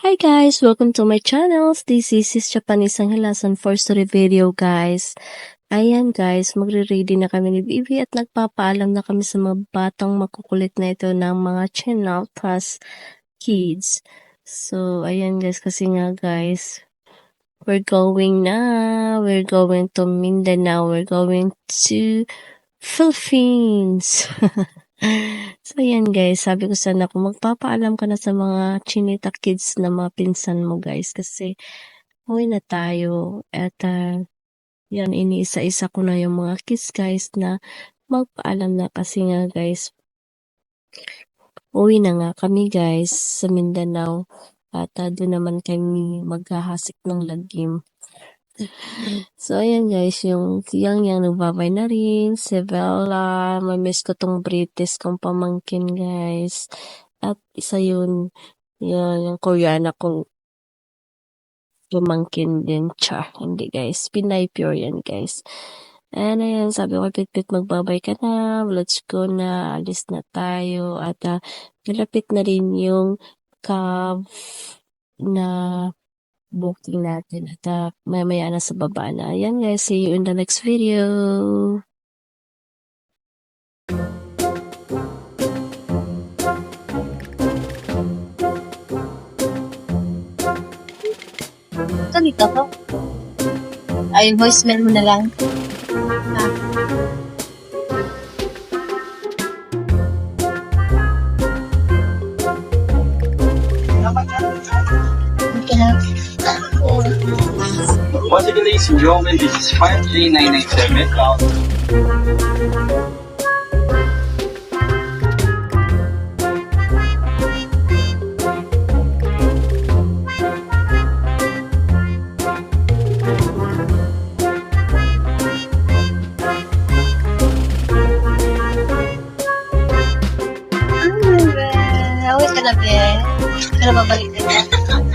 Hi guys! Welcome to my channel. This is Japanese Angelasan for story video guys. Ayan guys, magre-ready na kami ni Bibi at nagpapaalam na kami sa mga batang makukulit na ito ng mga channel plus kids. So, ayan guys, kasi nga guys, we're going to Mindanao, we're going to Philippines. So, ayan guys, sabi ko sana kung magpapaalam ka na sa mga chinita kids na mga pinsan mo guys kasi uwi na tayo at yan, iniisa-isa ko na yung mga kids guys na magpaalam na kasi nga guys, uwi na nga kami guys sa Mindanao at doon naman kami maghahasik ng lagim. So, ayan guys, yung yang nagbabay na rin, si Bella, mamiss ko tong British kong pamangkin guys. At isa yun, yung Koreana kong pamangkin din, hindi guys, Pinay pure yan guys. And ayan, sabi ko, Pitpit, magbabay ka na, let's go na, alis na tayo. At malapit na rin yung cab na booking natin at mamaya na sa baba na. Ayan guys, see you in the next video. Ito dito ko. Ay, voicemail mo na lang. Okay na. Once again, ladies and gentlemen, this is 53997 pound. Awit ka na, be. Pero babalik ka na.